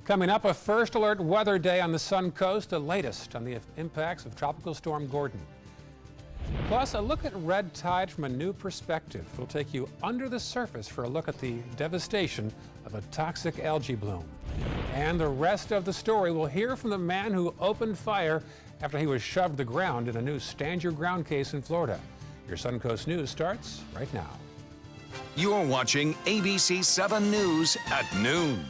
Coming up, a first alert weather day on the Sun Coast, the latest on the impacts of Tropical Storm Gordon. Plus, a look at red tide from a new perspective. We'll take you under the surface for a look at the devastation of a toxic algae bloom. And the rest of the story, we'll hear from the man who opened fire after he was shoved to the ground in a new Stand Your Ground case in Florida. Your Sun Coast News starts right now. You're watching ABC 7 News at noon.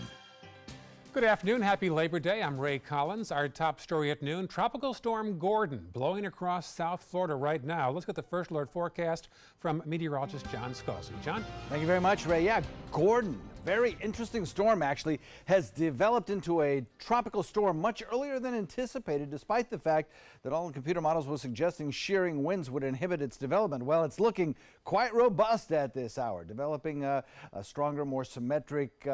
Good afternoon. Happy Labor Day. I'm Ray Collins. Our top story at noon, Tropical Storm Gordon blowing across South Florida right now. Let's get the first alert forecast from meteorologist John Scalzi. John? Thank you very much, Ray. Yeah, Gordon, very interesting storm actually, has developed into a tropical storm much earlier than anticipated, despite the fact that all the computer models were suggesting shearing winds would inhibit its development. Well, it's looking quite robust at this hour, developing a stronger, more symmetric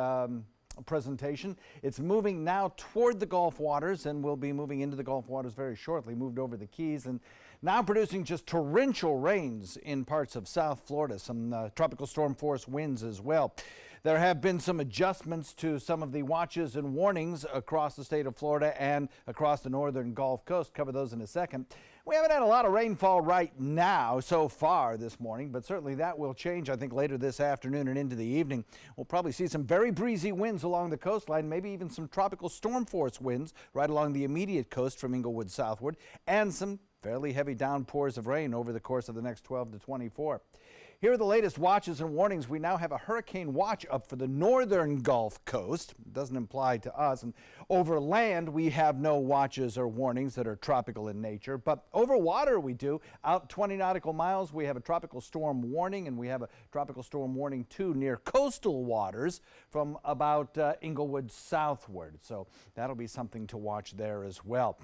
presentation. It's moving now toward the Gulf waters and will be moving into the Gulf waters very shortly, moved over the Keys and now producing just torrential rains in parts of South Florida, some tropical storm force winds as well. There have been some adjustments to some of the watches and warnings across the state of Florida and across the northern Gulf Coast. Cover those in a second. We haven't had a lot of rainfall right now so far this morning, but certainly that will change, I think, later this afternoon and into the evening. We'll probably see some very breezy winds along the coastline, maybe even some tropical storm force winds right along the immediate coast from Inglewood southward, and some fairly heavy downpours of rain over the course of the next 12 to 24. Here are the latest watches and warnings. We now have a hurricane watch up for the northern Gulf Coast. It doesn't apply to us. And over land, we have no watches or warnings that are tropical in nature. But over water, we do. Out 20 nautical miles, we have a tropical storm warning, and we have a tropical storm warning, too, near coastal waters from about Inglewood southward. So that'll be something to watch there as well.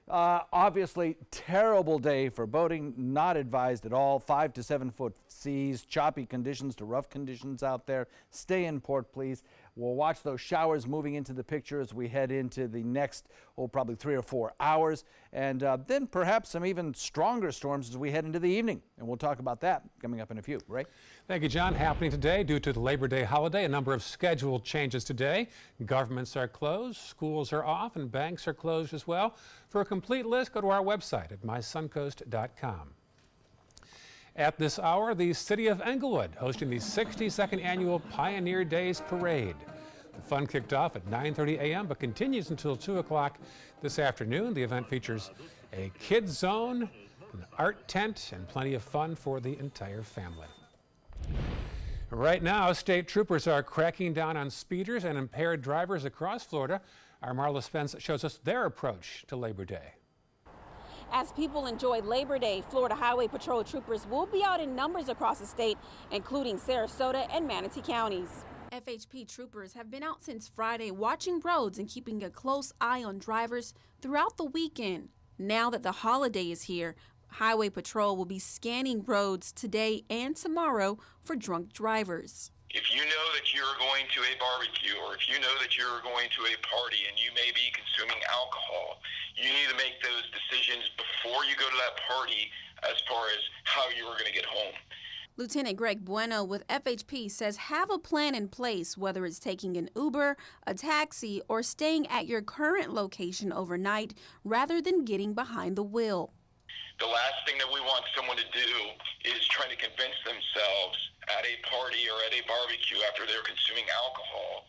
Obviously, terrible day for boating, not advised at all. 5 to 7 foot seas, choppy conditions to rough conditions out there. Stay in port, please. We'll watch those showers moving into the picture as we head into the next, probably 3 or 4 hours. And then perhaps some even stronger storms as we head into the evening. And we'll talk about that coming up in a few. Ray? Thank you, John. Happening today due to the Labor Day holiday, a number of scheduled changes today. Governments are closed, schools are off, and banks are closed as well. For a complete list, go to our website at mysuncoast.com. At this hour, the city of Englewood hosting the 62nd annual Pioneer Days Parade. The fun kicked off at 9:30 a.m. but continues until 2 o'clock this afternoon. The event features a kids zone, an art tent, and plenty of fun for the entire family. Right now, state troopers are cracking down on speeders and impaired drivers across Florida. Our Marla Spence shows us their approach to Labor Day. As people enjoy Labor Day, Florida Highway Patrol troopers will be out in numbers across the state, including Sarasota and Manatee counties. FHP troopers have been out since Friday watching roads and keeping a close eye on drivers throughout the weekend. Now that the holiday is here, Highway Patrol will be scanning roads today and tomorrow for drunk drivers. If you know that you're going to a barbecue, or if you know that you're going to a party and you may be consuming alcohol, you need to make those decisions before you go to that party as far as how you are going to get home. Lieutenant Greg Bueno with FHP says have a plan in place, whether it's taking an Uber, a taxi, or staying at your current location overnight rather than getting behind the wheel. The last thing that we want someone to do is trying to convince themselves at a party or at a barbecue after they're consuming alcohol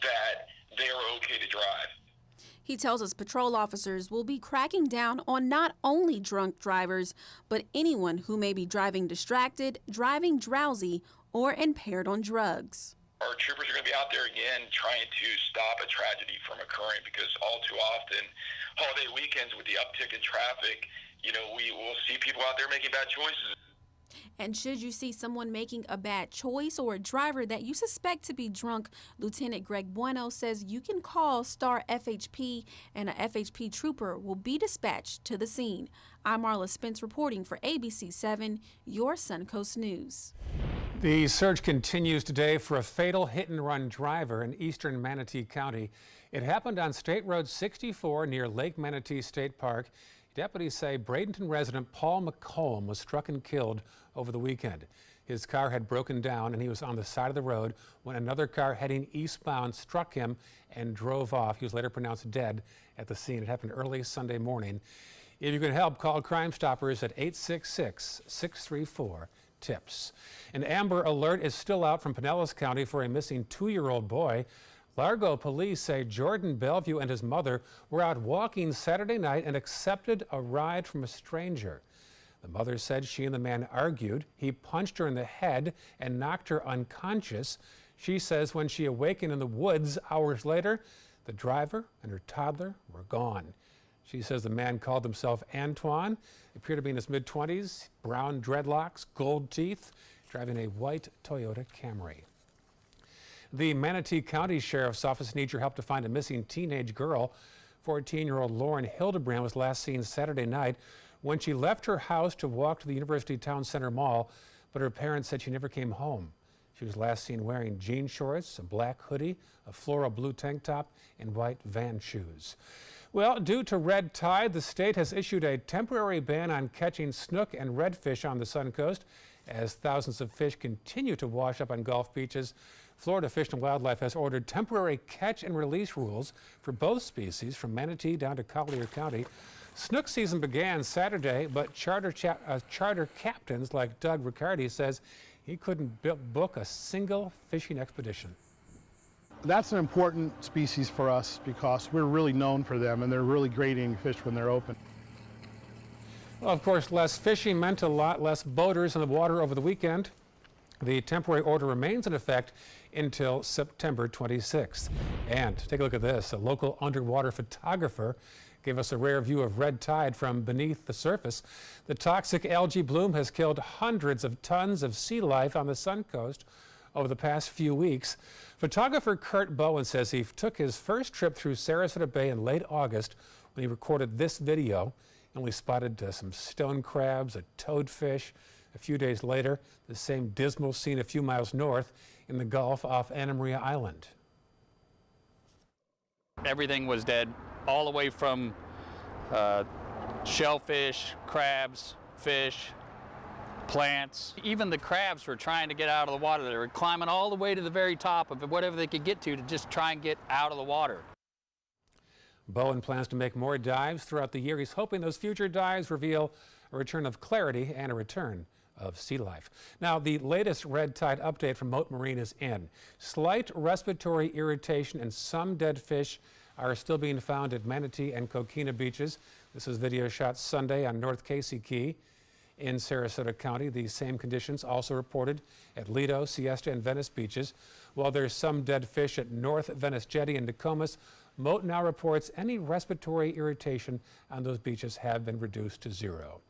that they're okay to drive. He tells us patrol officers will be cracking down on not only drunk drivers, but anyone who may be driving distracted, driving drowsy, or impaired on drugs. Our troopers are going to be out there again trying to stop a tragedy from occurring, because all too often, holiday weekends with the uptick in traffic, we will see people out there making bad choices. And should you see someone making a bad choice or a driver that you suspect to be drunk, Lieutenant Greg Bueno says you can call Star FHP and a FHP trooper will be dispatched to the scene. I'm Marla Spence reporting for ABC 7, your Suncoast News. The search continues today for a fatal hit-and-run driver in eastern Manatee County. It happened on State Road 64 near Lake Manatee State Park. Deputies say Bradenton resident Paul McCollum was struck and killed over the weekend. His car had broken down and he was on the side of the road when another car heading eastbound struck him and drove off. He was later pronounced dead at the scene. It happened early Sunday morning. If you can help, call Crime Stoppers at 866-634-TIPS. An Amber Alert is still out from Pinellas County for a missing 2-year-old boy. Largo police say Jordan Bellevue and his mother were out walking Saturday night and accepted a ride from a stranger. The mother said she and the man argued. He punched her in the head and knocked her unconscious. She says when she awakened in the woods hours later, the driver and her toddler were gone. She says the man called himself Antoine, appeared to be in his mid-20s, brown dreadlocks, gold teeth, driving a white Toyota Camry. The Manatee County Sheriff's Office needs your help to find a missing teenage girl. 14-year-old Lauren Hildebrand was last seen Saturday night when she left her house to walk to the University Town Center Mall, but her parents said she never came home. She was last seen wearing jean shorts, a black hoodie, a floral blue tank top, and white Van shoes. Well, due to red tide, the state has issued a temporary ban on catching snook and redfish on the Suncoast as thousands of fish continue to wash up on Gulf beaches. Florida Fish and Wildlife has ordered temporary catch and release rules for both species from Manatee down to Collier County. Snook season began Saturday, but charter captains like Doug Riccardi says he couldn't book a single fishing expedition. That's an important species for us because we're really known for them and they're really great eating fish when they're open. Well, of course, less fishing meant a lot less boaters in the water over the weekend. The temporary order remains in effect until September 26th. And take a look at this. A local underwater photographer gave us a rare view of red tide from beneath the surface. The toxic algae bloom has killed hundreds of tons of sea life on the Suncoast over the past few weeks. Photographer Kurt Bowen says he took his first trip through Sarasota Bay in late August when he recorded this video. He only spotted some stone crabs, a toadfish. A few days later, the same dismal scene a few miles north in the Gulf off Anna Maria Island. Everything was dead, all the way from shellfish, crabs, fish, plants. Even the crabs were trying to get out of the water. They were climbing all the way to the very top of whatever they could get to just try and get out of the water. Bowen plans to make more dives throughout the year. He's hoping those future dives reveal a return of clarity and a return of sea life. Now, the latest red tide update from Mote Marine is in. Slight respiratory irritation and some dead fish are still being found at Manatee and Coquina beaches. This is video shot Sunday on North Casey Key in Sarasota County. These same conditions also reported at Lido, Siesta, and Venice beaches. While there's some dead fish at North Venice Jetty and Nokomis, Mote now reports any respiratory irritation on those beaches have been reduced to zero.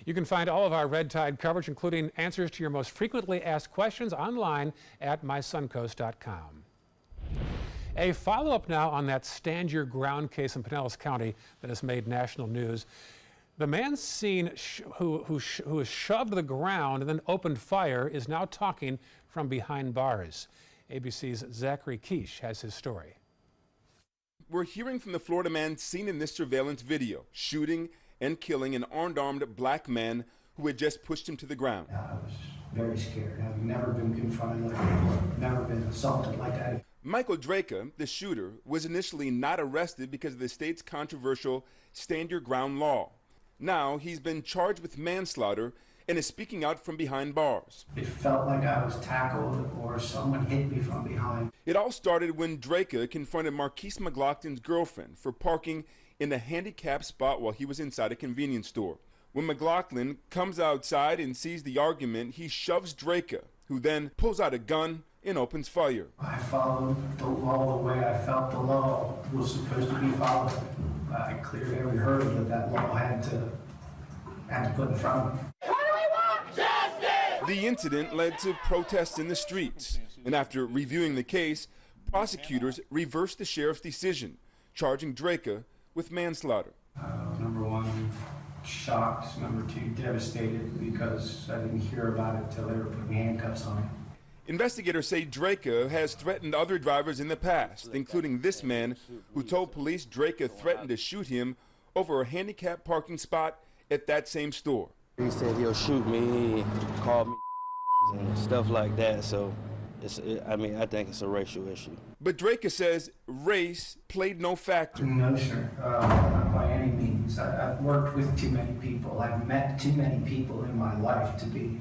You can find all of our red tide coverage, including answers to your most frequently asked questions, online at mysuncoast.com. A follow-up now on that Stand Your Ground case in Pinellas County that has made national news. The man seen who was shoved to the ground and then opened fire is now talking from behind bars. ABC's Zachary Quiche has his story. We're hearing from the Florida man seen in this surveillance video, shooting and killing an armed black man who had just pushed him to the ground. I was very scared. I've never been confronted like that, never been assaulted like that. Michael Draka, the shooter, was initially not arrested because of the state's controversial Stand Your Ground law. Now he's been charged with manslaughter and is speaking out from behind bars. It felt like I was tackled or someone hit me from behind. It all started when Draka confronted Marquise McLaughlin's girlfriend for parking in a handicapped spot while he was inside a convenience store. When McLaughlin comes outside and sees the argument, he shoves Draka, who then pulls out a gun and opens fire. I followed the law the way I felt the law was supposed to be followed. I cleared every hurdle that law had to put in front of me. The incident led to protests in the streets, and after reviewing the case, prosecutors reversed the sheriff's decision, charging Draka with manslaughter. Number one, shocked. Number two, devastated because I didn't hear about it till they were putting handcuffs on me. Investigators say Draka has threatened other drivers in the past, including this man who told police Draka threatened to shoot him over a handicapped parking spot at that same store. He said he'll shoot me, he called me and stuff like that. So, I think it's a racial issue. But Draker says race played no factor. No, sir. Not by any means. I've worked with too many people. I've met too many people in my life to be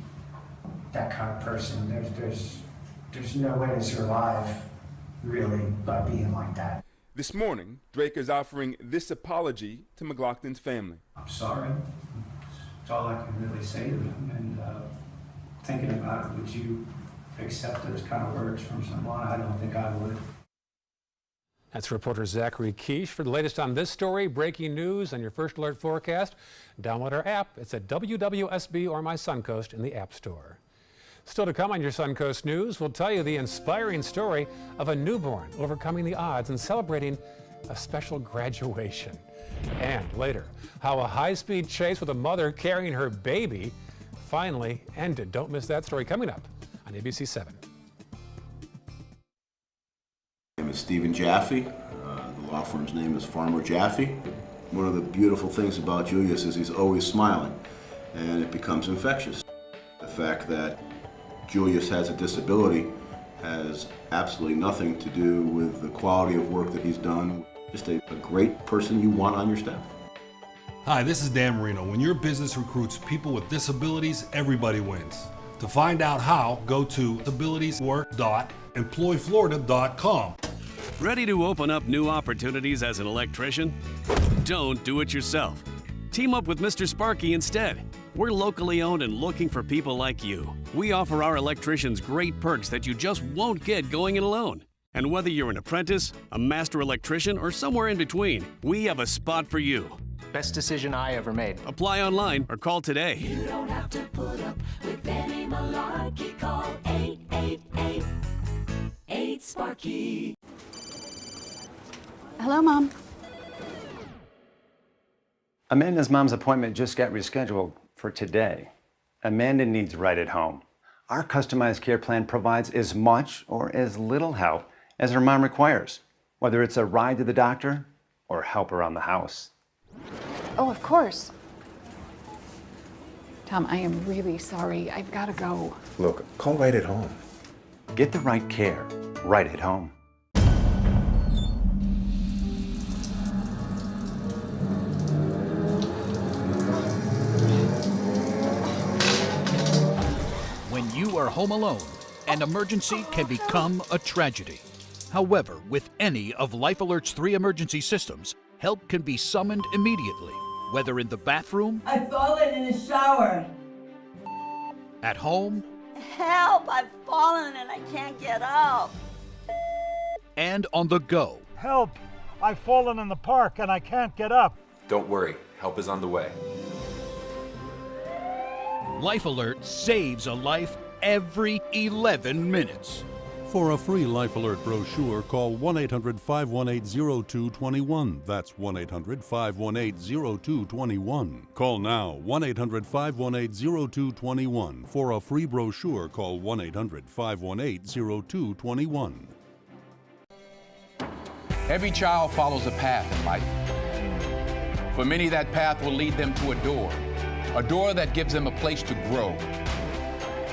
that kind of person. There's no way to survive, really, by being like that. This morning, Draker is offering this apology to McLaughlin's family. I'm sorry. That's all I can really say to them. And thinking about it, would you accept those kind of words from someone? I don't think I would. That's reporter Zachary Quiche. For the latest on this story, breaking news, and your first alert forecast, download our app. It's at WWSB or My Suncoast in the App Store. Still to come on your Suncoast News, we'll tell you the inspiring story of a newborn overcoming the odds and celebrating a special graduation. And later, how a high-speed chase with a mother carrying her baby finally ended. Don't miss that story coming up on ABC 7. My name is Stephen Jaffe. The law firm's name is Farmer Jaffe. One of the beautiful things about Julius is he's always smiling, and it becomes infectious. The fact that Julius has a disability has absolutely nothing to do with the quality of work that he's done. Just a great person you want on your staff. Hi, this is Dan Marino. When your business recruits people with disabilities, everybody wins. To find out how, go to disabilitieswork.employflorida.com. Ready to open up new opportunities as an electrician? Don't do it yourself. Team up with Mr. Sparky instead. We're locally owned and looking for people like you. We offer our electricians great perks that you just won't get going it alone. And whether you're an apprentice, a master electrician, or somewhere in between, we have a spot for you. Best decision I ever made. Apply online or call today. You don't have to put up with any malarkey. Call 888-8-SPARKY. Hello, Mom. Amanda's mom's appointment just got rescheduled for today. Amanda needs Right at Home. Our customized care plan provides as much or as little help as her mom requires, whether it's a ride to the doctor or help around the house. Oh, of course. Tom, I am really sorry. I've got to go. Look, call Right at Home. Get the right care right at home. When you are home alone, an emergency can become a tragedy. However, with any of Life Alert's 3 emergency systems, help can be summoned immediately, whether in the bathroom, I've fallen in the shower. at home, Help! I've fallen and I can't get up. and on the go. Help! I've fallen in the park and I can't get up. Don't worry, help is on the way. Life Alert saves a life every 11 minutes. For a free Life Alert brochure, call 1-800-518-0221. That's 1-800-518-0221. Call now, 1-800-518-0221. For a free brochure, call 1-800-518-0221. Every child follows a path in life. For many, that path will lead them to a door that gives them a place to grow,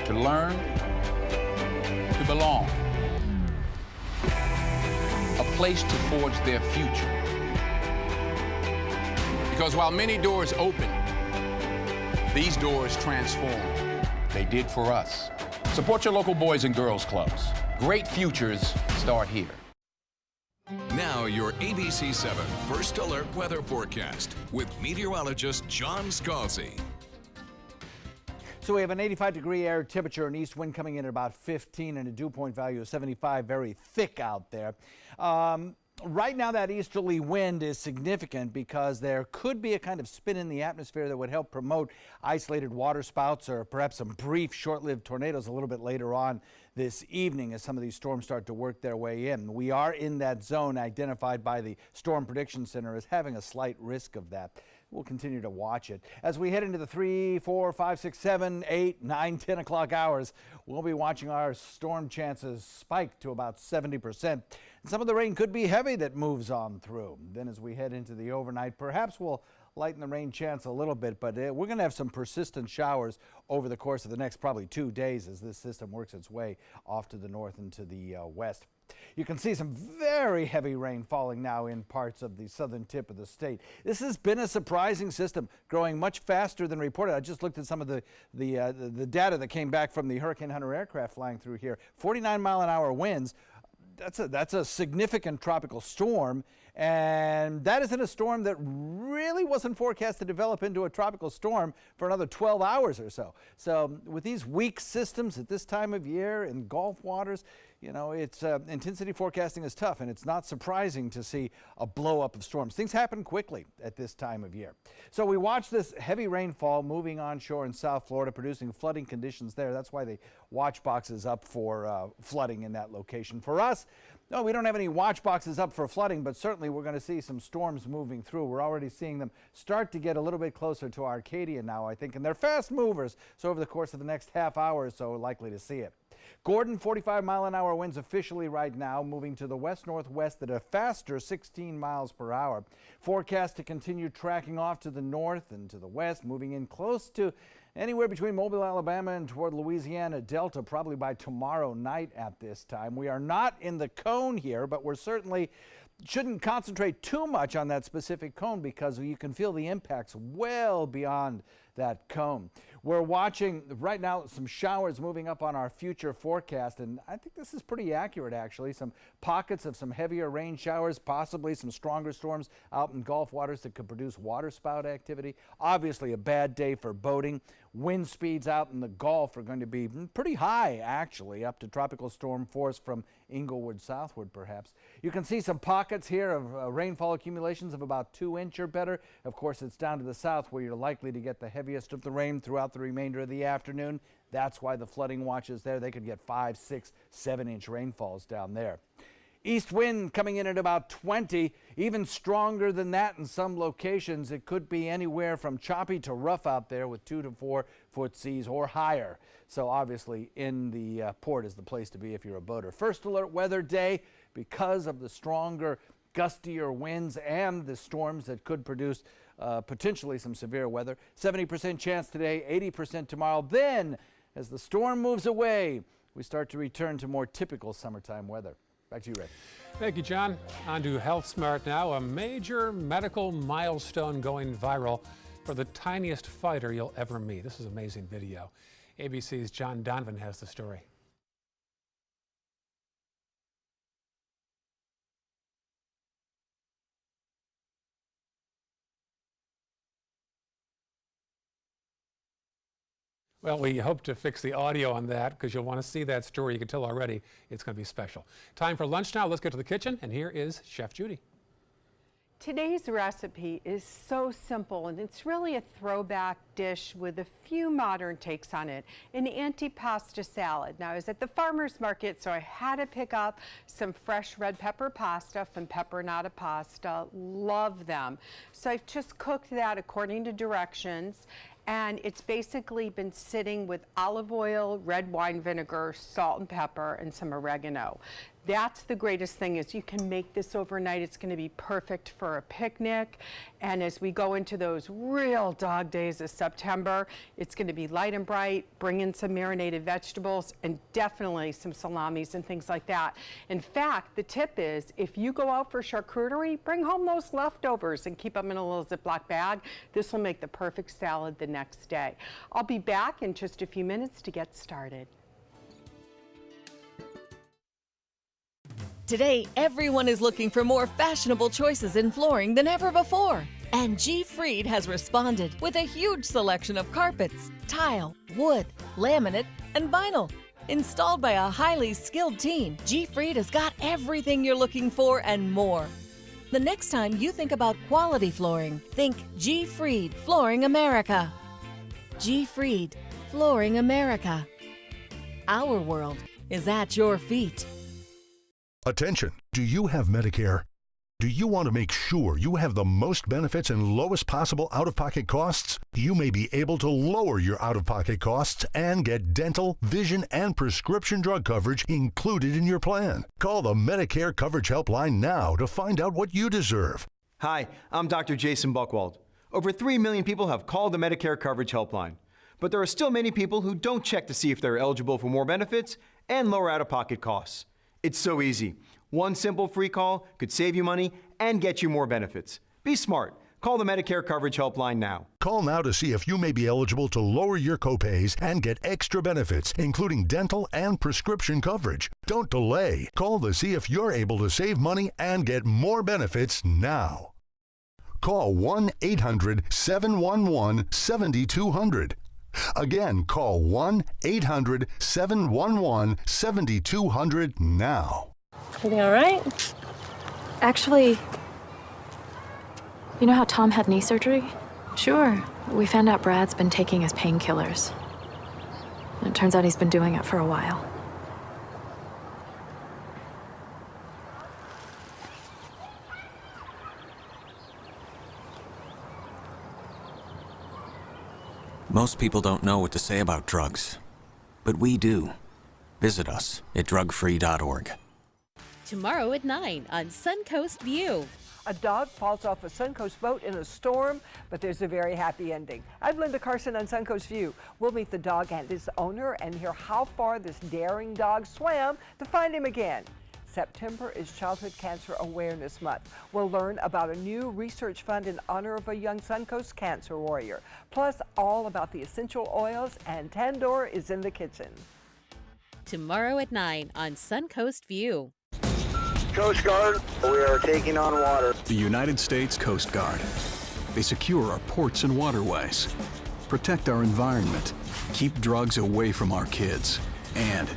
to learn, to belong, a place to forge their future. Because while many doors open, these doors transform. They did for us. Support your local Boys and Girls Clubs. Great futures start here. Now your ABC 7 First Alert weather forecast with meteorologist John Scalzi. So we have an 85-degree air temperature and east wind coming in at about 15 and a dew point value of 75. Very thick out there. Right now that easterly wind is significant because there could be a kind of spin in the atmosphere that would help promote isolated water spouts or perhaps some brief short-lived tornadoes a little bit later on this evening as some of these storms start to work their way in. We are in that zone identified by the Storm Prediction Center as having a slight risk of that. We'll continue to watch it. As we head into the 3, 4, 5, 6, 7, 8, 9, 10 o'clock hours, we'll be watching our storm chances spike to about 70%. And some of the rain could be heavy that moves on through. Then as we head into the overnight, perhaps we'll lighten the rain chance a little bit, but we're going to have some persistent showers over the course of the next probably 2 days as this system works its way off to the north and to the west. You can see some very heavy rain falling now in parts of the southern tip of the state. This has been a surprising system, growing much faster than reported. I just looked at some of the data that came back from the Hurricane Hunter aircraft flying through here. 49-mile-an-hour winds. That's a significant tropical storm, and that isn't a storm that really wasn't forecast to develop into a tropical storm for another 12 hours or so. So with these weak systems at this time of year in Gulf waters, you know, it's intensity forecasting is tough, and it's not surprising to see a blow up of storms. Things happen quickly at this time of year. So we watch this heavy rainfall moving onshore in South Florida, producing flooding conditions there. That's why the watch box is up for flooding in that location. For us, no, we don't have any watch boxes up for flooding, but certainly we're going to see some storms moving through. We're already seeing them start to get a little bit closer to Arcadia now, I think, and they're fast movers. So over the course of the next half hour or so, we're likely to see it. Gordon, 45-mile-an-hour winds officially right now, moving to the west-northwest at a faster 16 miles per hour. Forecast to continue tracking off to the north and to the west, moving in close to anywhere between Mobile, Alabama and toward Louisiana Delta, probably by tomorrow night at this time. We are not in the cone here, but we're certainly shouldn't concentrate too much on that specific cone because you can feel the impacts well beyond that cone. We're watching right now some showers moving up on our future forecast, and I think this is pretty accurate actually. Some pockets of some heavier rain showers, possibly some stronger storms out in Gulf waters that could produce waterspout activity. Obviously a bad day for boating. Wind speeds out in the Gulf are going to be pretty high actually, up to tropical storm force from Inglewood southward perhaps. You can see some pockets here of rainfall accumulations of about 2 inches or better. Of course, it's down to the south where you're likely to get the heaviest of the rain throughout the remainder of the afternoon. That's why the flooding watch is there. They could get 5, 6, 7-inch rainfalls down there. East wind coming in at about 20, even stronger than that in some locations. It could be anywhere from choppy to rough out there with 2 to 4 foot seas or higher. So obviously in the port is the place to be if you're a boater. First alert weather day because of the stronger, gustier winds and the storms that could produce potentially some severe weather. 70% chance today, 80% tomorrow. Then as the storm moves away, we start to return to more typical summertime weather. Back to you, Ray. Thank you, John. On to Health Smart now. A major medical milestone going viral for the tiniest fighter you'll ever meet. This is an amazing video. ABC's John Donovan has the story. Well, we hope to fix the audio on that because you'll want to see that story. You can tell already it's going to be special. Time for lunch now. Let's get to the kitchen, and here is Chef Judy. Today's recipe is so simple, and it's really a throwback dish with a few modern takes on it, an antipasta salad. Now, I was at the farmer's market, so I had to pick up some fresh red pepper pasta from Peperonata Pasta. Love them. So I've just cooked that according to directions, and it's basically been sitting with olive oil, red wine vinegar, salt and pepper, and some oregano. That's the greatest thing is you can make this overnight. It's going to be perfect for a picnic. And as we go into those real dog days of September, it's going to be light and bright. Bring in some marinated vegetables and definitely some salamis and things like that. In fact, the tip is if you go out for charcuterie, bring home those leftovers and keep them in a little Ziploc bag. This will make the perfect salad the next day. I'll be back in just a few minutes to get started. Today, everyone is looking for more fashionable choices in flooring than ever before. And G. Fried has responded with a huge selection of carpets, tile, wood, laminate, and vinyl. Installed by a highly skilled team, G. Fried has got everything you're looking for and more. The next time you think about quality flooring, think G. Fried Flooring America. G. Fried Flooring America. Our world is at your feet. Attention, do you have Medicare? Do you want to make sure you have the most benefits and lowest possible out-of-pocket costs? You may be able to lower your out-of-pocket costs and get dental, vision, and prescription drug coverage included in your plan. Call the Medicare Coverage Helpline now to find out what you deserve. Hi, I'm Dr. Jason Buchwald. Over 3 million people have called the Medicare coverage helpline. But there are still many people who don't check to see if they're eligible for more benefits and lower out-of-pocket costs. It's so easy. One simple free call could save you money and get you more benefits. Be smart. Call the Medicare coverage helpline now. Call now to see if you may be eligible to lower your copays and get extra benefits, including dental and prescription coverage. Don't delay. Call to see if you're able to save money and get more benefits now. Call 1-800-711-7200. Again, call 1-800-711-7200 now. Everything all right? Actually, you know how Tom had knee surgery? Sure. We found out Brad's been taking his painkillers. And it turns out he's been doing it for a while. Most people don't know what to say about drugs, but we do. Visit us at drugfree.org. Tomorrow at 9 on Suncoast View. A dog falls off a Suncoast boat in a storm, but there's a very happy ending. I'm Linda Carson on Suncoast View. We'll meet the dog and his owner and hear how far this daring dog swam to find him again. September is Childhood Cancer Awareness Month. We'll learn about a new research fund in honor of a young Suncoast cancer warrior. Plus, all about the essential oils, and Tandoor is in the kitchen. Tomorrow at 9 on Suncoast View. Coast Guard, we are taking on water. The United States Coast Guard. They secure our ports and waterways, protect our environment, keep drugs away from our kids, and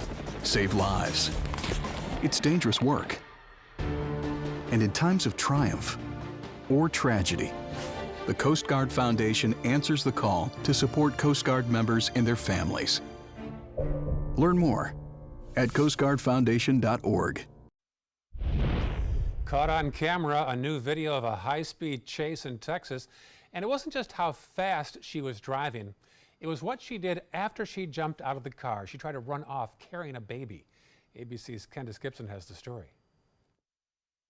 save lives. It's dangerous work. And in times of triumph or tragedy, the Coast Guard Foundation answers the call to support Coast Guard members and their families. Learn more at coastguardfoundation.org. Caught on camera, a new video of a high-speed chase in Texas. And it wasn't just how fast she was driving. It was what she did after she jumped out of the car. She tried to run off carrying a baby. ABC's Candace Gibson has the story.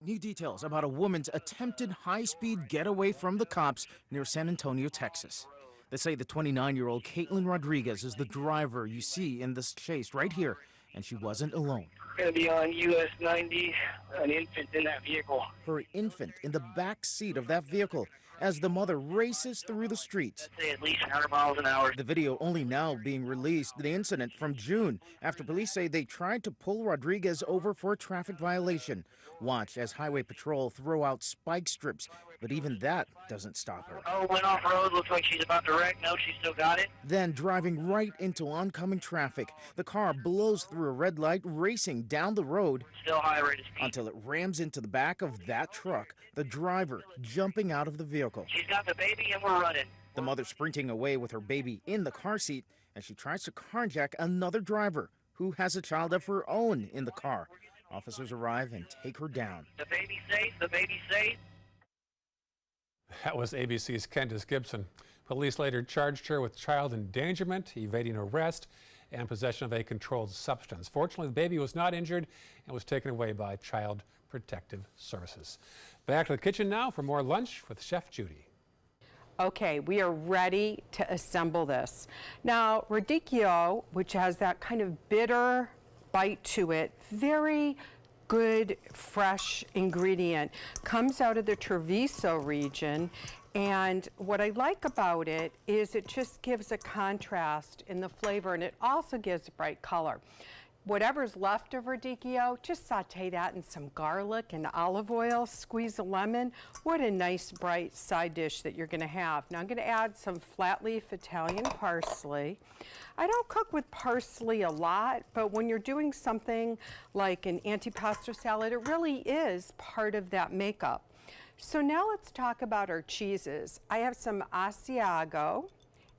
New details about a woman's attempted high-speed getaway from the cops near San Antonio, Texas. They say the 29-year-old Caitlin Rodriguez is the driver you see in this chase right here, and she wasn't alone. Going to be on US 90, an infant in that vehicle. Her infant in the back seat of that vehicle as the mother races through the streets. I'd say at least 100 miles an hour. The video only now being released, the incident from June, after police say they tried to pull Rodriguez over for a traffic violation. Watch as Highway Patrol throw out spike strips, but even that doesn't stop her. Oh, went off road, looks like she's about to wreck. No, she still got it. Then driving right into oncoming traffic, the car blows through a red light, racing down the road. Still high rate of speed. Until it rams into the back of that truck, the driver jumping out of the vehicle. She's got the baby and we're running. The mother sprinting away with her baby in the car seat as she tries to carjack another driver who has a child of her own in the car. Officers arrive and take her down. The baby's safe, the baby's safe. That was ABC's Candace Gibson. Police later charged her with child endangerment, evading arrest, and possession of a controlled substance. Fortunately, the baby was not injured and was taken away by Child Protective Services. Back to the kitchen now for more lunch with Chef Judy. Okay, we are ready to assemble this. Now, radicchio, which has that kind of bitter bite to it, very good, fresh ingredient, comes out of the Treviso region. And what I like about it is it just gives a contrast in the flavor, and it also gives a bright color. Whatever's left of radicchio, just saute that in some garlic and olive oil, squeeze a lemon. What a nice bright side dish that you're gonna have. Now I'm gonna add some flat leaf Italian parsley. I don't cook with parsley a lot, but when you're doing something like an antipasto salad, it really is part of that makeup. So now let's talk about our cheeses. I have some Asiago,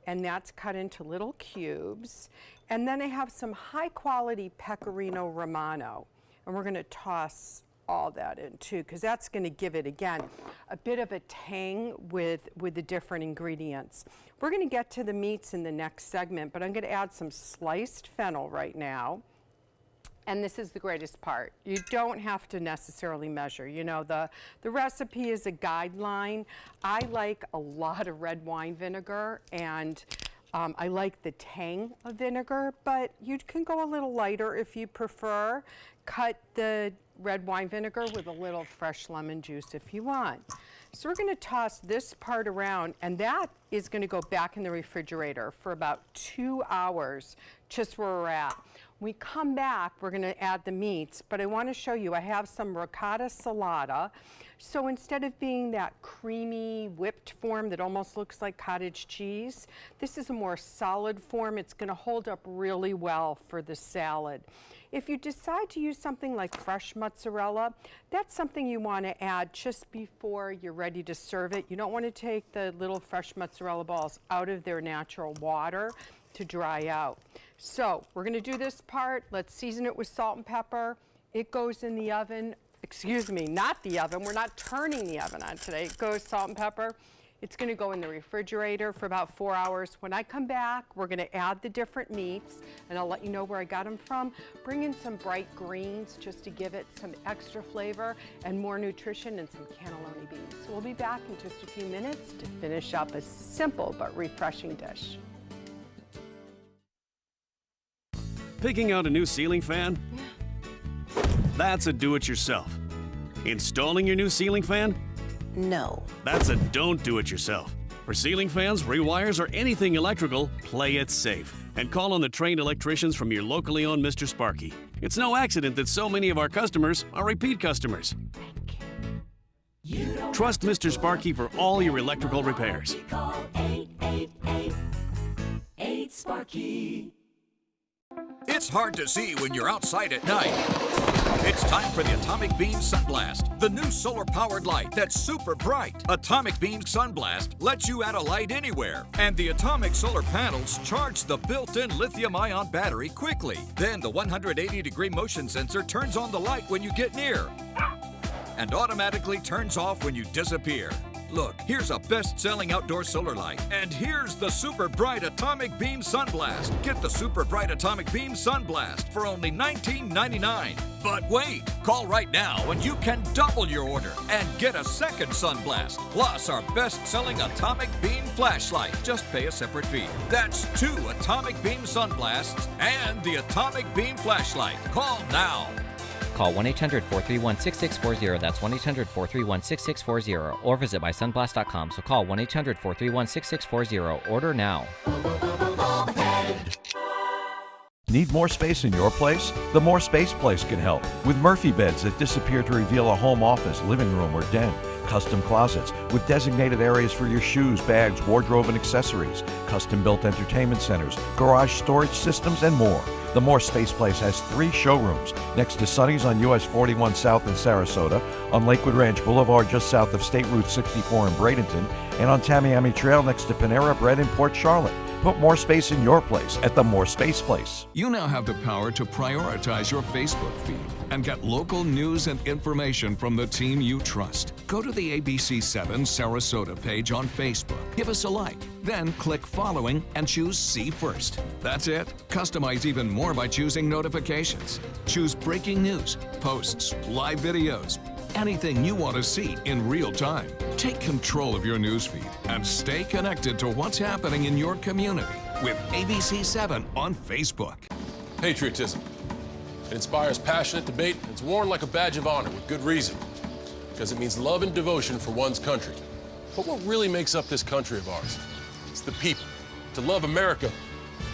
and that's cut into little cubes. And then I have some high quality Pecorino Romano. And we're gonna toss all that in too, because that's gonna give it, again, a bit of a tang with the different ingredients. We're gonna get to the meats in the next segment, but I'm gonna add some sliced fennel right now. And this is the greatest part. You don't have to necessarily measure. You know, the recipe is a guideline. I like a lot of red wine vinegar, and I like the tang of vinegar, but you can go a little lighter if you prefer. Cut the red wine vinegar with a little fresh lemon juice if you want. So we're going to toss this part around, and that is going to go back in the refrigerator for about 2 hours, just where we're at. When we come back, we're going to add the meats, but I want to show you, I have some ricotta salata. So instead of being that creamy whipped form that almost looks like cottage cheese, this is a more solid form. It's going to hold up really well for the salad. If you decide to use something like fresh mozzarella, that's something you want to add just before you're ready to serve it. You don't want to take the little fresh mozzarella balls out of their natural water to dry out. So we're going to do this part. Let's season it with salt and pepper. It goes in the oven. Excuse me, not the oven. We're not turning the oven on today. It goes salt and pepper. It's going to go in the refrigerator for about 4 hours. When I come back, we're going to add the different meats, and I'll let you know where I got them from. Bring in some bright greens just to give it some extra flavor and more nutrition, and some cannelloni beans. So we'll be back in just a few minutes to finish up a simple but refreshing dish. Picking out a new ceiling fan? That's a do-it-yourself. Installing your new ceiling fan? No. That's a don't do it yourself. For ceiling fans, rewires, or anything electrical, play it safe. And call on the trained electricians from your locally owned Mr. Sparky. It's no accident that so many of our customers are repeat customers. Trust Mr. Sparky for all your electrical repairs. Call 888-8-SPARKY. It's hard to see when you're outside at night. It's time for the Atomic Beam Sunblast, the new solar-powered light that's super bright. Atomic Beam Sunblast lets you add a light anywhere, and the atomic solar panels charge the built-in lithium-ion battery quickly. Then the 180-degree motion sensor turns on the light when you get near and automatically turns off when you disappear. Look, here's a best-selling outdoor solar light, and here's the Super Bright Atomic Beam Sunblast. Get the Super Bright Atomic Beam Sunblast for only $19.99. But wait, call right now and you can double your order and get a second Sunblast, plus our best-selling Atomic Beam Flashlight. Just pay a separate fee. That's 2 Atomic Beam Sunblasts and the Atomic Beam Flashlight. Call now. Call 1-800-431-6640. That's 1-800-431-6640. Or visit mysunblast.com. So call 1-800-431-6640. Order now. Need more space in your place? The More Space Place can help. With Murphy beds that disappear to reveal a home office, living room, or den. Custom closets with designated areas for your shoes, bags, wardrobe, and accessories. Custom-built entertainment centers, garage storage systems, and more. The More Space Place has 3 showrooms next to Sunny's on US 41 South in Sarasota, on Lakewood Ranch Boulevard just south of State Route 64 in Bradenton, and on Tamiami Trail next to Panera Bread in Port Charlotte. Put more space in your place at the More Space Place. You now have the power to prioritize your Facebook feed and get local news and information from the team you trust. Go to the ABC7 Sarasota page on Facebook. Give us a like, then click following and choose See First. That's it. Customize even more by choosing notifications. Choose breaking news, posts, live videos, anything you want to see in real time. Take control of your newsfeed and stay connected to what's happening in your community with ABC7 on Facebook. Patriotism. It inspires passionate debate, and it's worn like a badge of honor with good reason, because it means love and devotion for one's country. But what really makes up this country of ours? It's the people. To love America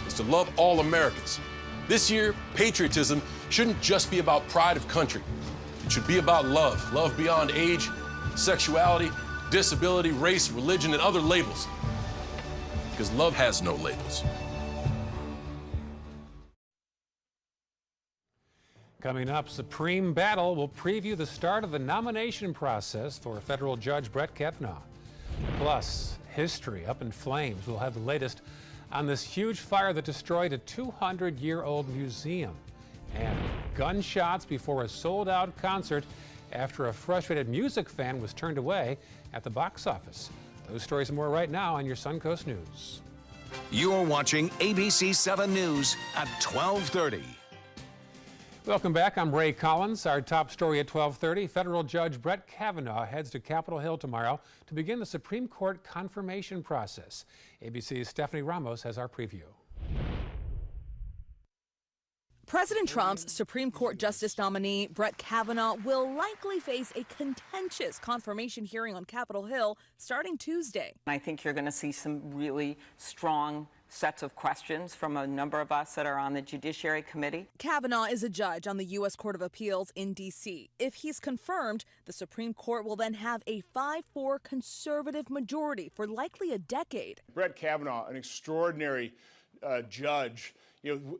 is to love all Americans. This year, patriotism shouldn't just be about pride of country. It should be about love. Love beyond age, sexuality, disability, race, religion, and other labels. Because love has no labels. Coming up, Supreme Battle will preview the start of the nomination process for federal judge Brett Kavanaugh. Plus, history up in flames. We'll have the latest on this huge fire that destroyed a 200-year-old museum. And gunshots before a sold-out concert after a frustrated music fan was turned away at the box office. Those stories and more right now on your Suncoast News. You're watching ABC7 News at 12:30. Welcome back. I'm Ray Collins. Our top story at 12:30. Federal Judge Brett Kavanaugh heads to Capitol Hill tomorrow to begin the Supreme Court confirmation process. ABC's Stephanie Ramos has our preview. President Trump's Supreme Court Justice nominee, Brett Kavanaugh, will likely face a contentious confirmation hearing on Capitol Hill starting Tuesday. I think you're going to see some really strong sets of questions from a number of us that are on the Judiciary Committee. Kavanaugh is a judge on the U.S. Court of Appeals in D.C. If he's confirmed, the Supreme Court will then have a 5-4 conservative majority for likely a decade. Brett Kavanaugh, an extraordinary judge.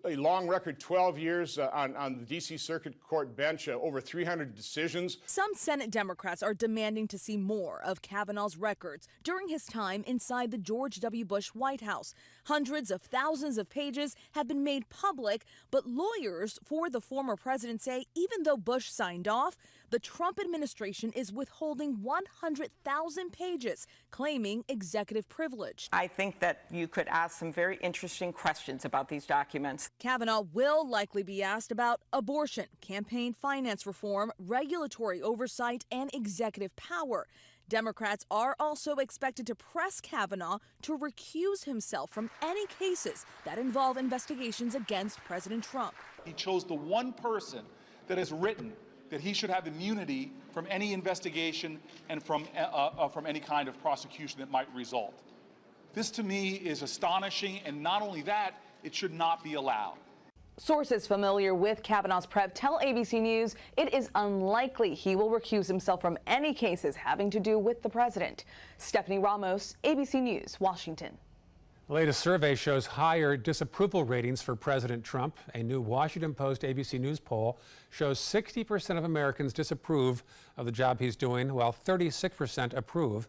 A long record, 12 years on the D.C. Circuit Court bench, over 300 decisions. Some Senate Democrats are demanding to see more of Kavanaugh's records during his time inside the George W. Bush White House. Hundreds of thousands of pages have been made public, but lawyers for the former president say even though Bush signed off, the Trump administration is withholding 100,000 pages, claiming executive privilege. I think that you could ask some very interesting questions about these documents. Kavanaugh will likely be asked about abortion, campaign finance reform, regulatory oversight, and executive power. Democrats are also expected to press Kavanaugh to recuse himself from any cases that involve investigations against President Trump. He chose the one person that has written that he should have immunity from any investigation and from any kind of prosecution that might result. This to me is astonishing, and not only that, it should not be allowed. Sources familiar with Kavanaugh's prep tell ABC News it is unlikely he will recuse himself from any cases having to do with the president. Stephanie Ramos, ABC News, Washington. The latest survey shows higher disapproval ratings for President Trump. A new Washington Post ABC News poll shows 60% of Americans disapprove of the job he's doing, while 36% approve.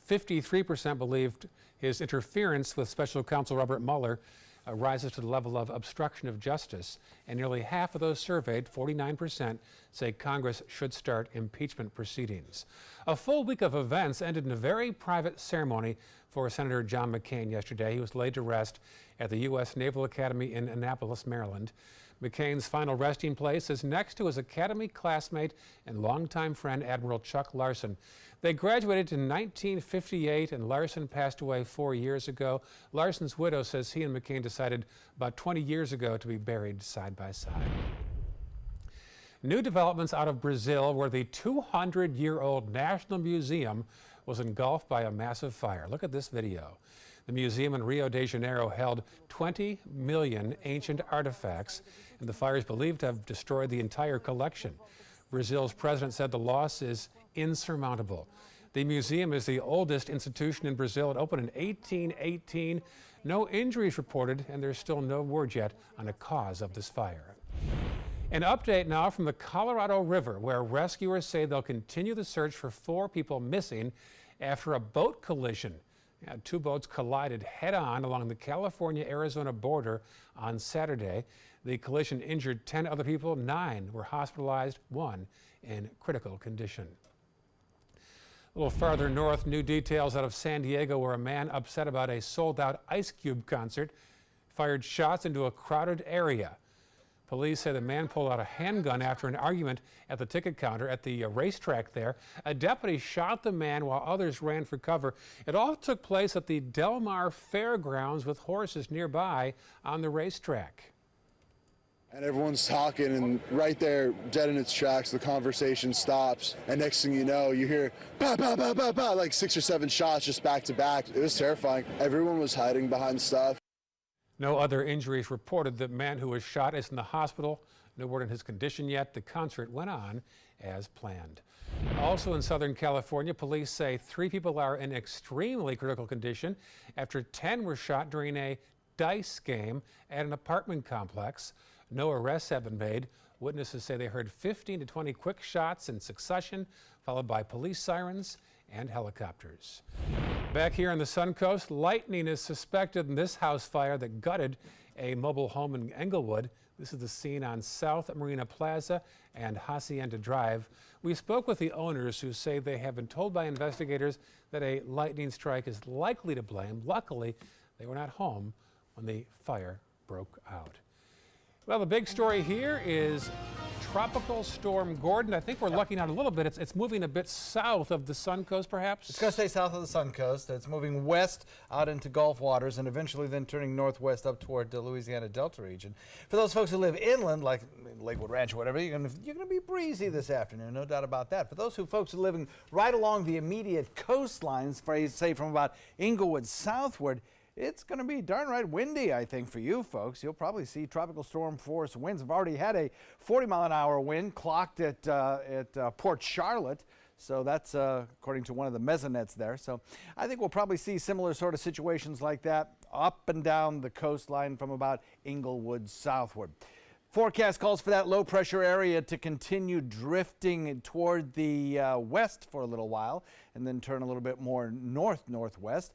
53% believed his interference with special counsel Robert Mueller rises to the level of obstruction of justice, and nearly half of those surveyed, 49%, say Congress should start impeachment proceedings. A full week of events ended in a very private ceremony for Senator John McCain yesterday. He was laid to rest at the U.S. Naval Academy in Annapolis, Maryland. McCain's final resting place is next to his Academy classmate and longtime friend Admiral Chuck Larson. They graduated in 1958, and Larson passed away 4 years ago. Larson's widow says he and McCain decided about 20 years ago to be buried side by side. New developments out of Brazil, where the 200-year-old National Museum was engulfed by a massive fire. Look at this video. The museum in Rio de Janeiro held 20 million ancient artifacts, and the fire is believed to have destroyed the entire collection. Brazil's president said the loss is insurmountable. The museum is the oldest institution in Brazil. It opened in 1818. No injuries reported, and there's still no word yet on the cause of this fire. An update now from the Colorado River, where rescuers say they'll continue the search for 4 people missing after a boat collision. Two boats collided head-on along the California-Arizona border on Saturday. The collision injured 10 other people. 9 were hospitalized, 1 in critical condition. A little farther north, new details out of San Diego, where a man upset about a sold-out Ice Cube concert fired shots into a crowded area. Police say the man pulled out a handgun after an argument at the ticket counter at the racetrack there. A deputy shot the man while others ran for cover. It all took place at the Del Mar Fairgrounds with horses nearby on the racetrack. And everyone's talking, and right there, dead in its tracks, the conversation stops. And next thing you know, you hear, bah, bah, bah, bah, bah, like 6 or 7 shots just back to back. It was terrifying. Everyone was hiding behind stuff. No other injuries reported. The man who was shot is in the hospital. No word on his condition yet. The concert went on as planned. Also in Southern California, police say 3 people are in extremely critical condition after 10 were shot during a dice game at an apartment complex. No arrests have been made. Witnesses say they heard 15 to 20 quick shots in succession, followed by police sirens and helicopters. Back here on the Suncoast, lightning is suspected in this house fire that gutted a mobile home in Englewood. This is the scene on South Marina Plaza and Hacienda Drive. We spoke with the owners, who say they have been told by investigators that a lightning strike is likely to blame. Luckily, they were not home when the fire broke out. Well, the big story here is Tropical Storm Gordon. I think we're looking out a little bit. It's moving a bit south of the Suncoast, perhaps? It's going to stay south of the Suncoast. It's moving west out into Gulf waters and eventually then turning northwest up toward the Louisiana Delta region. For those folks who live inland, like Lakewood Ranch or whatever, you're going to be breezy this afternoon, no doubt about that. For those folks who are living right along the immediate coastlines, say from about Inglewood southward, it's going to be darn right windy, I think, for you folks. You'll probably see tropical storm force winds. We've already had a 40-mile-an-hour wind clocked at Port Charlotte. So that's according to one of the mesonettes there. So I think we'll probably see similar sort of situations like that up and down the coastline from about Inglewood southward. Forecast calls for that low pressure area to continue drifting toward the west for a little while and then turn a little bit more north-northwest.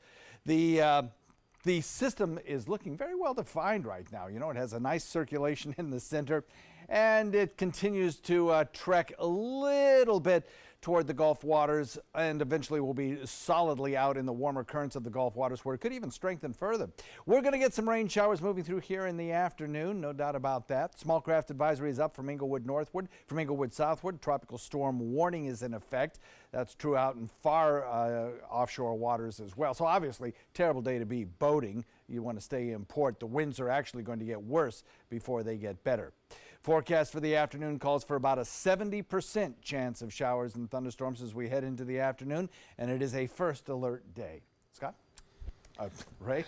The system is looking very well defined right now. You know, it has a nice circulation in the center, and it continues to trek a little bit toward the Gulf waters and eventually will be solidly out in the warmer currents of the Gulf waters where it could even strengthen further. We're going to get some rain showers moving through here in the afternoon, no doubt about that. Small craft advisory is up from Inglewood northward, from Inglewood southward. Tropical storm warning is in effect. That's true out in far offshore waters as well. So obviously, terrible day to be boating. You want to stay in port. The winds are actually going to get worse before they get better. Forecast for the afternoon calls for about a 70% chance of showers and thunderstorms as we head into the afternoon, and it is a first alert day. Scott? Ray?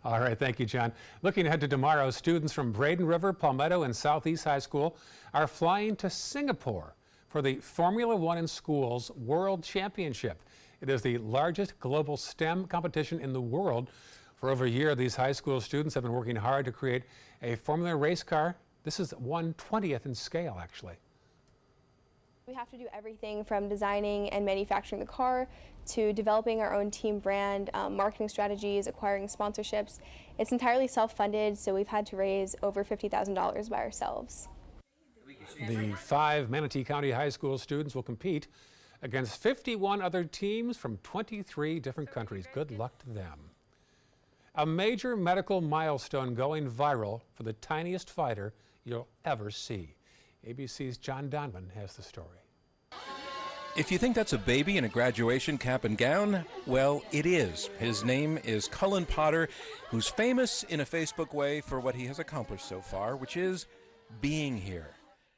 All right, thank you, John. Looking ahead to tomorrow, students from Braden River, Palmetto, and Southeast High School are flying to Singapore for the Formula One in Schools World Championship. It is the largest global STEM competition in the world. For over a year, these high school students have been working hard to create a Formula race car. This is 1/20th in scale, actually. We have to do everything from designing and manufacturing the car to developing our own team brand, marketing strategies, acquiring sponsorships. It's entirely self-funded, so we've had to raise over $50,000 by ourselves. The 5 Manatee County High School students will compete against 51 other teams from 23 different countries. Good luck to them. A major medical milestone going viral for the tiniest fighter you'll ever see. ABC's John Donvan has the story. If you think that's a baby in a graduation cap and gown, well, it is. His name is Cullen Potter, who's famous in a Facebook way for what he has accomplished so far, which is being here.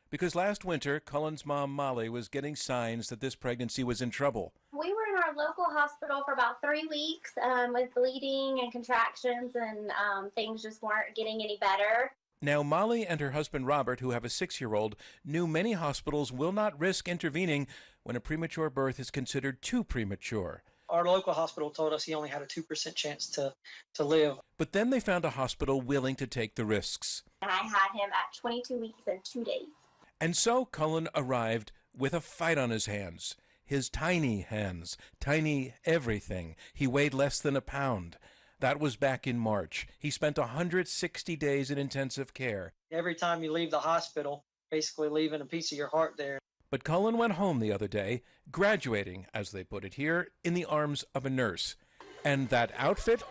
Because last winter, Cullen's mom, Molly, was getting signs that this pregnancy was in trouble. We were in our local hospital for about 3 weeks with bleeding and contractions, and things just weren't getting any better. Now, Molly and her husband Robert, who have a 6-year-old, knew many hospitals will not risk intervening when a premature birth is considered too premature. Our local hospital told us he only had a 2% chance to live. But then they found a hospital willing to take the risks. And I had him at 22 weeks and 2 days. And so Cullen arrived with a fight on his hands. His tiny hands, tiny everything. He weighed less than a pound. That was back in March. He spent 160 days in intensive care. Every time you leave the hospital, basically leaving a piece of your heart there. But Cullen went home the other day, graduating, as they put it here, in the arms of a nurse. And that outfit?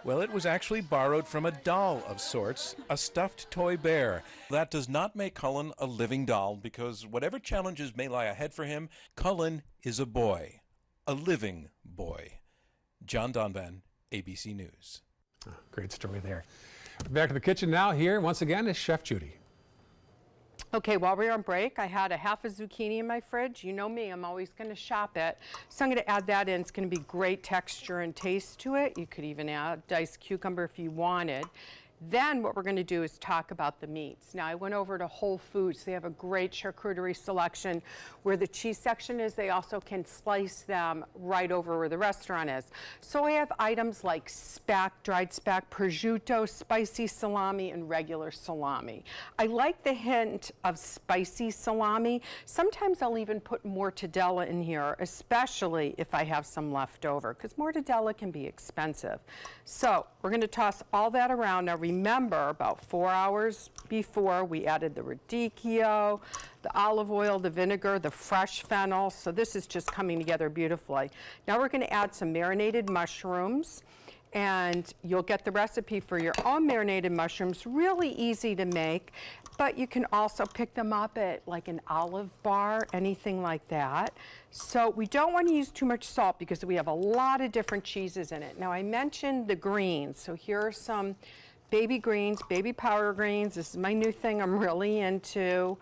Well, it was actually borrowed from a doll of sorts, a stuffed toy bear. That does not make Cullen a living doll, because whatever challenges may lie ahead for him, Cullen is a boy, a living boy. John Donvan, ABC News. Oh, great story there. Back to the kitchen now. Here, once again, is Chef Judy. Okay, while we're on break, I had a half a zucchini in my fridge. You know me, I'm always going to shop it. So I'm going to add that in. It's going to be great texture and taste to it. You could even add diced cucumber if you wanted. Then what we're going to do is talk about the meats. Now, I went over to Whole Foods. They have a great charcuterie selection where the cheese section is. They also can slice them right over where the restaurant is. So I have items like speck, dried speck, prosciutto, spicy salami, and regular salami. I like the hint of spicy salami. Sometimes I'll even put mortadella in here, especially if I have some left over, because mortadella can be expensive. So we're going to toss all that around. Now, remember, about 4 hours before, we added the radicchio, the olive oil, the vinegar, the fresh fennel. So this is just coming together beautifully. Now we're going to add some marinated mushrooms. And you'll get the recipe for your own marinated mushrooms, really easy to make, but you can also pick them up at like an Olive Bar, anything like that. So we don't want to use too much salt because we have a lot of different cheeses in it. Now I mentioned the greens, so here are some baby greens, baby powder greens. This is my new thing I'm really into.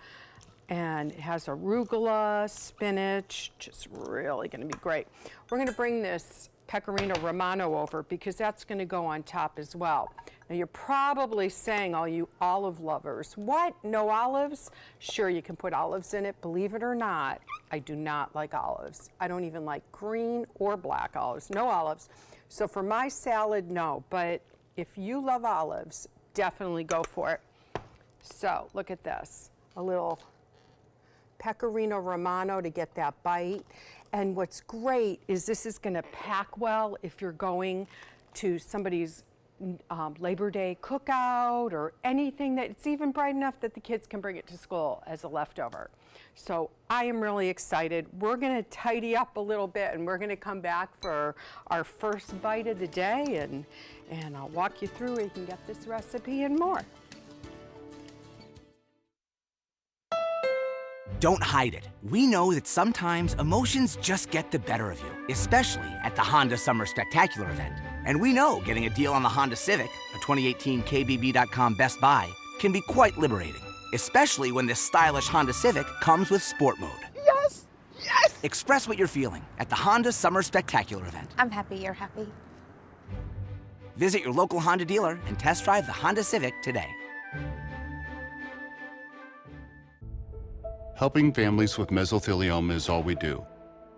And it has arugula, spinach, just really gonna be great. We're gonna bring this Pecorino Romano over because that's going to go on top as well. Now you're probably saying, all you olive lovers, what, no olives? Sure, you can put olives in it. Believe it or not, I do not like olives. I don't even like green or black olives, no olives. So for my salad, no, but if you love olives, definitely go for it. So look at this, a little Pecorino Romano to get that bite. And what's great is this is going to pack well if you're going to somebody's Labor Day cookout or anything that it's even bright enough that the kids can bring it to school as a leftover. So I am really excited. We're going to tidy up a little bit and we're going to come back for our first bite of the day and I'll walk you through where you can get this recipe and more. Don't hide it. We know that sometimes emotions just get the better of you, especially at the Honda Summer Spectacular event. And we know getting a deal on the Honda Civic, a 2018 KBB.com Best Buy, can be quite liberating, especially when this stylish Honda Civic comes with Sport Mode. Yes! Yes! Express what you're feeling at the Honda Summer Spectacular event. I'm happy you're happy. Visit your local Honda dealer and test drive the Honda Civic today. Helping families with mesothelioma is all we do.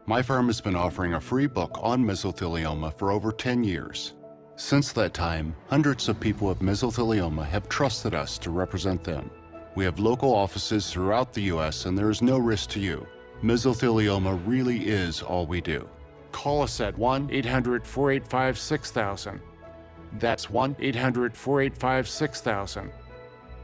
My firm has been offering a free book on mesothelioma for over 10 years. Since that time, hundreds of people with mesothelioma have trusted us to represent them. We have local offices throughout the U.S. and there is no risk to you. Mesothelioma really is all we do. Call us at 1-800-485-6000. That's 1-800-485-6000.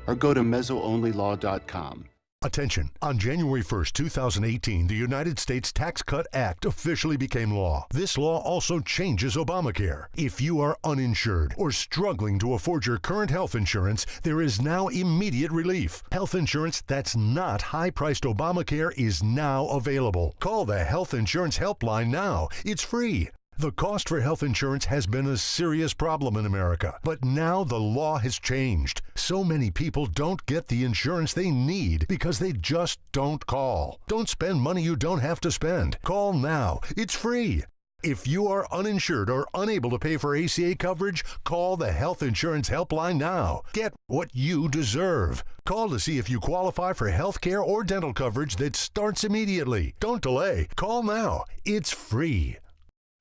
Or go to mesoonlylaw.com. Attention. On January 1st, 2018, the United States Tax Cut Act officially became law. This law also changes Obamacare. If you are uninsured or struggling to afford your current health insurance, there is now immediate relief. Health insurance that's not high-priced Obamacare is now available. Call the Health Insurance Helpline now. It's free. The cost for health insurance has been a serious problem in America, but now the law has changed. So many people don't get the insurance they need because they just don't call. Don't spend money you don't have to spend. Call now. It's free. If you are uninsured or unable to pay for ACA coverage, call the Health Insurance Helpline now. Get what you deserve. Call to see if you qualify for health care or dental coverage that starts immediately. Don't delay. Call now. It's free.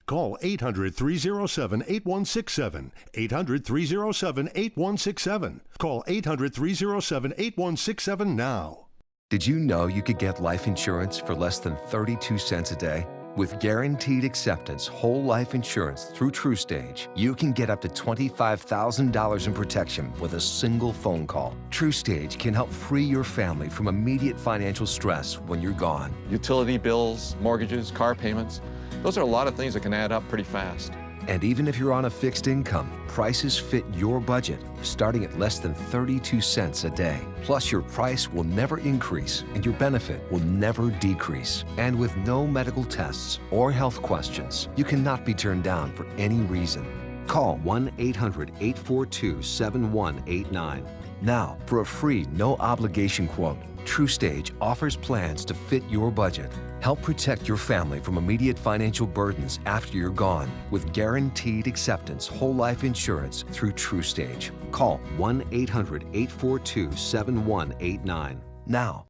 Call 800-307-8167. 800-307-8167. Call 800-307-8167 now. Did you know you could get life insurance for less than 32 cents a day? With Guaranteed Acceptance whole life insurance through TruStage, you can get up to $25,000 in protection with a single phone call. TruStage can help free your family from immediate financial stress when you're gone. Utility bills, mortgages, car payments. Those are a lot of things that can add up pretty fast. And even if you're on a fixed income, prices fit your budget, starting at less than 32 cents a day. Plus, your price will never increase and your benefit will never decrease. And with no medical tests or health questions, you cannot be turned down for any reason. Call 1-800-842-7189. Now, for a free, no-obligation quote, TruStage offers plans to fit your budget. Help protect your family from immediate financial burdens after you're gone with Guaranteed Acceptance whole life insurance through TruStage. Call 1-800-842-7189 now.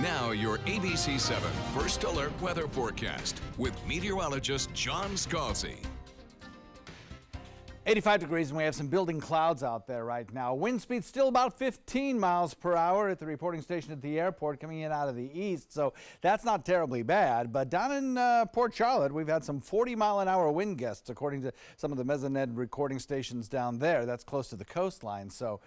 Now your ABC 7 First Alert weather forecast with meteorologist John Scalzi. 85 degrees and we have some building clouds out there right now. Wind speed still about 15 miles per hour at the reporting station at the airport coming in out of the east, so that's not terribly bad. But down in Port Charlotte, we've had some 40-mile-an-hour wind gusts according to some of the Mesonet recording stations down there. That's close to the coastline, so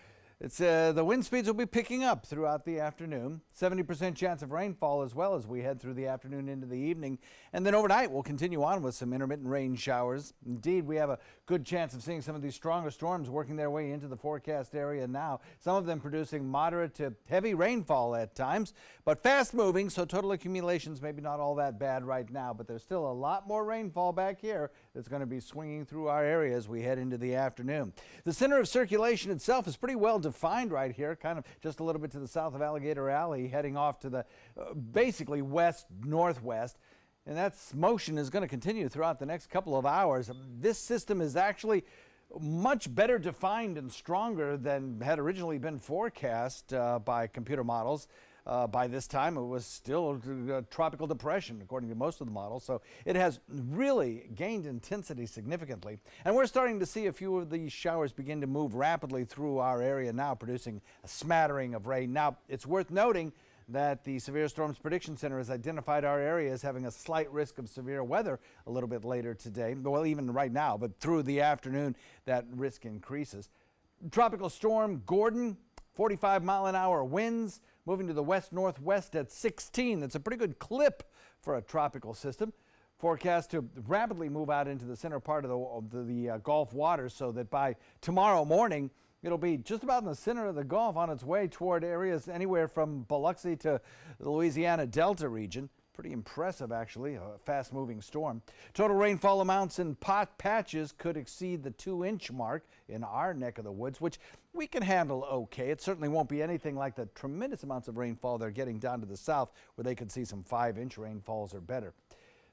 The wind speeds will be picking up throughout the afternoon. 70% chance of rainfall as well as we head through the afternoon into the evening. And then overnight, we'll continue on with some intermittent rain showers. Indeed, we have a good chance of seeing some of these stronger storms working their way into the forecast area now. Some of them producing moderate to heavy rainfall at times, but fast moving, so total accumulations maybe not all that bad right now. But there's still a lot more rainfall back here that's going to be swinging through our area as we head into the afternoon. The center of circulation itself is pretty well defined right here, kind of just a little bit to the south of Alligator Alley, heading off to the basically west-northwest. And that motion is going to continue throughout the next couple of hours. This system is actually much better defined and stronger than had originally been forecast by computer models. By this time, it was still a tropical depression, according to most of the models. So it has really gained intensity significantly. And we're starting to see a few of these showers begin to move rapidly through our area now, producing a smattering of rain. Now, it's worth noting that the Severe Storms Prediction Center has identified our area as having a slight risk of severe weather a little bit later today. Well, even right now, but through the afternoon, that risk increases. Tropical storm Gordon, 45-mile-an-hour winds, moving to the west-northwest at 16. That's a pretty good clip for a tropical system. Forecast to rapidly move out into the center part of the Gulf waters, so that by tomorrow morning, it'll be just about in the center of the Gulf on its way toward areas anywhere from Biloxi to the Louisiana Delta region. Pretty impressive, actually, a fast-moving storm. Total rainfall amounts in patches could exceed the 2-inch mark in our neck of the woods, which we can handle okay. It certainly won't be anything like the tremendous amounts of rainfall they're getting down to the south, where they could see some 5-inch rainfalls or better.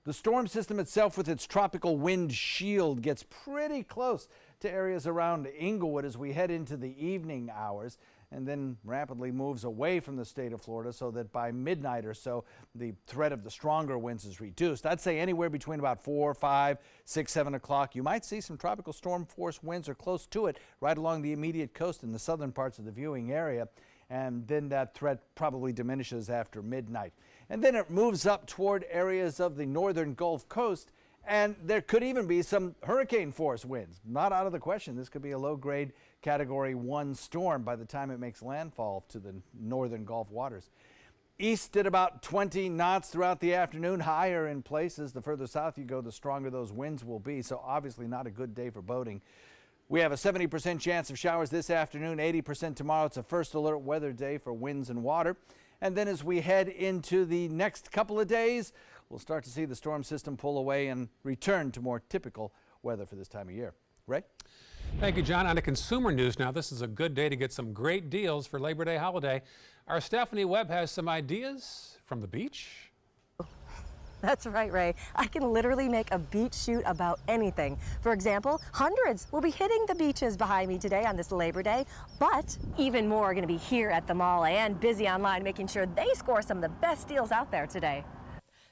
The storm system itself, with its tropical wind shield, gets pretty close to areas around Inglewood as we head into the evening hours, and then rapidly moves away from the state of Florida, so that by midnight or so, the threat of the stronger winds is reduced. I'd say anywhere between about 4, 5, 6, 7 o'clock, you might see some tropical storm force winds or close to it right along the immediate coast in the southern parts of the viewing area. And then that threat probably diminishes after midnight. And then it moves up toward areas of the northern Gulf Coast, and there could even be some hurricane force winds. Not out of the question. This could be a low-grade Category 1 storm by the time it makes landfall to the northern Gulf waters. East at about 20 knots throughout the afternoon, higher in places. The further south you go, the stronger those winds will be, so obviously not a good day for boating. We have a 70% chance of showers this afternoon, 80% tomorrow. It's a first alert weather day for winds and water. And then as we head into the next couple of days, we'll start to see the storm system pull away and return to more typical weather for this time of year. Ray? Thank you, John. On to consumer news now. This is a good day to get some great deals for Labor Day holiday. Our Stephanie Webb has some ideas from the beach. That's right, Ray. I can literally make a beach shoot about anything. For example, hundreds will be hitting the beaches behind me today on this Labor Day, but even more are going to be here at the mall and busy online making sure they score some of the best deals out there today.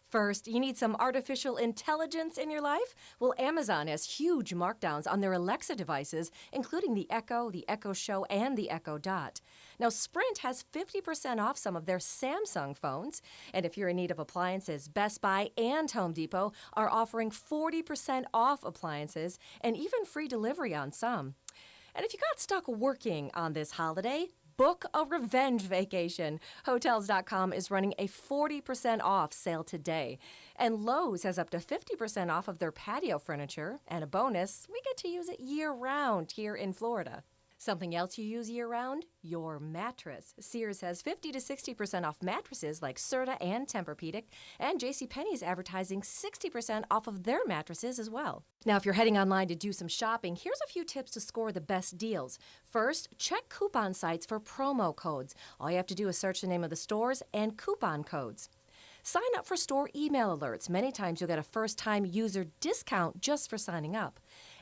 First, you need some artificial intelligence in your life? Well, Amazon has huge markdowns on their Alexa devices, including the Echo Show, and the Echo Dot. Now, Sprint has 50% off some of their Samsung phones. And if you're in need of appliances, Best Buy and Home Depot are offering 40% off appliances and even free delivery on some. And if you got stuck working on this holiday, book a revenge vacation. Hotels.com is running a 40% off sale today. And Lowe's has up to 50% off of their patio furniture. And a bonus, we get to use it year-round here in Florida. Something else you use year-round? Your mattress. Sears has 50 to 60% off mattresses like Serta and Tempur-Pedic, and JCPenney's advertising 60% off of their mattresses as well. Now, if you're heading online to do some shopping, here's a few tips to score the best deals. First, check coupon sites for promo codes. All you have to do is search the name of the stores and coupon codes. Sign up for store email alerts. Many times you'll get a first-time user discount just for signing up.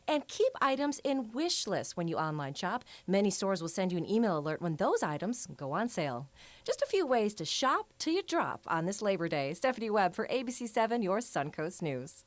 And keep items in wish lists when you online shop. Many stores will send you an email alert when those items go on sale. Just a few ways to shop till you drop on this Labor Day. Stephanie Webb for ABC7, your Suncoast News.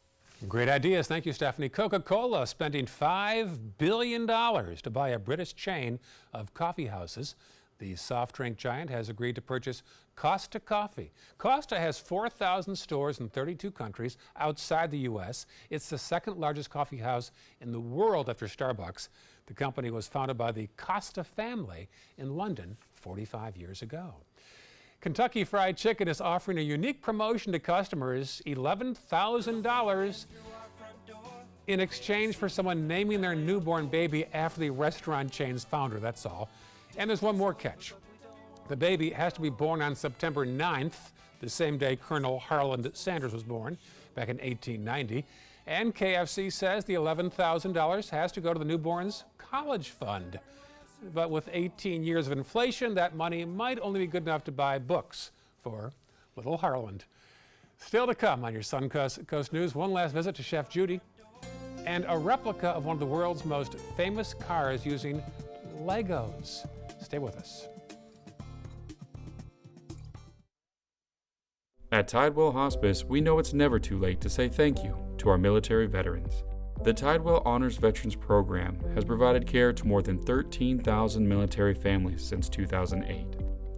Great ideas. Thank you, Stephanie. Coca-Cola spending $5 billion to buy a British chain of coffee houses. The soft drink giant has agreed to purchase Costa Coffee. Costa has 4,000 stores in 32 countries outside the U.S. It's the second largest coffee house in the world after Starbucks. The company was founded by the Costa family in London 45 years ago. Kentucky Fried Chicken is offering a unique promotion to customers, $11,000 in exchange for someone naming their newborn baby after the restaurant chain's founder, that's all. And there's one more catch. The baby has to be born on September 9th, the same day Colonel Harland Sanders was born, back in 1890. And KFC says the $11,000 has to go to the newborn's college fund. But with 18 years of inflation, that money might only be good enough to buy books for little Harland. Still to come on your Suncoast News, one last visit to Chef Judy and a replica of one of the world's most famous cars using Legos. Stay with us. At Tidewell Hospice, we know it's never too late to say thank you to our military veterans. The Tidewell Honors Veterans Program has provided care to more than 13,000 military families since 2008.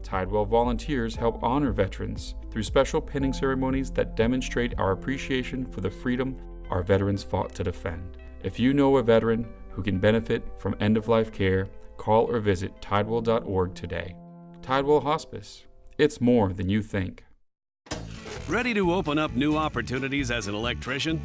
Tidewell volunteers help honor veterans through special pinning ceremonies that demonstrate our appreciation for the freedom our veterans fought to defend. If you know a veteran who can benefit from end-of-life care, call or visit tidewell.org today. Tidewell Hospice. It's more than you think. Ready to open up new opportunities as an electrician?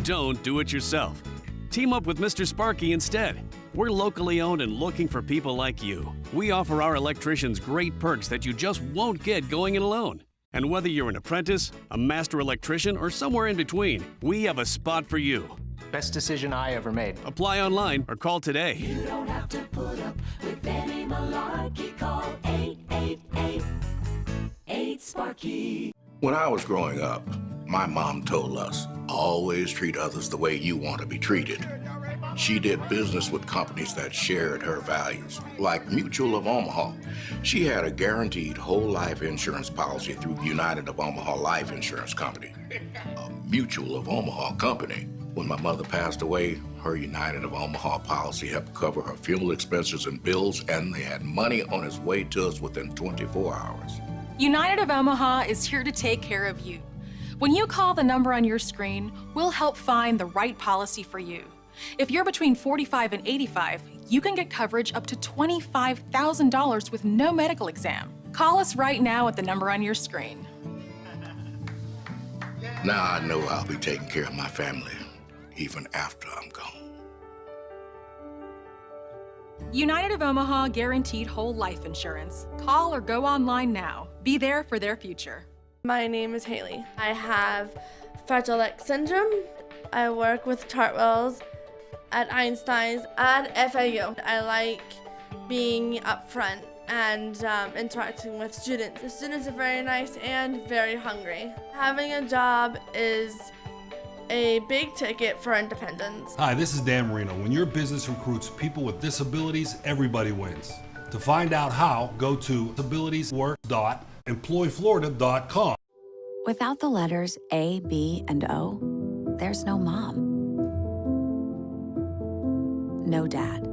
Don't do it yourself. Team up with Mr. Sparky instead. We're locally owned and looking for people like you. We offer our electricians great perks that you just won't get going it alone. And whether you're an apprentice, a master electrician, or somewhere in between, we have a spot for you. Best decision I ever made. Apply online or call today. You don't have to put up with any malarkey. Call 888-8-SPARKY. When I was growing up, my mom told us, always treat others the way you want to be treated. She did business with companies that shared her values, like Mutual of Omaha. She had a guaranteed whole life insurance policy through United of Omaha Life Insurance Company, a Mutual of Omaha company. When my mother passed away, her United of Omaha policy helped cover her funeral expenses and bills, and they had money on its way to us within 24 hours. United of Omaha is here to take care of you. When you call the number on your screen, we'll help find the right policy for you. If you're between 45 and 85, you can get coverage up to $25,000 with no medical exam. Call us right now at the number on your screen. Now I know I'll be taking care of my family, even after I'm gone. United of Omaha guaranteed whole life insurance. Call or go online now. Be there for their future. My name is Haley. I have Fragile X syndrome. I work with Chartwells at Einstein's and FAU. I like being up front and interacting with students. The students are very nice and very hungry. Having a job is a big ticket for independence. Hi, this is Dan Marino. When your business recruits people with disabilities, everybody wins. To find out how, go to disabilitieswork.employflorida.com. Without the letters A, B, and O, there's no mom. No dad.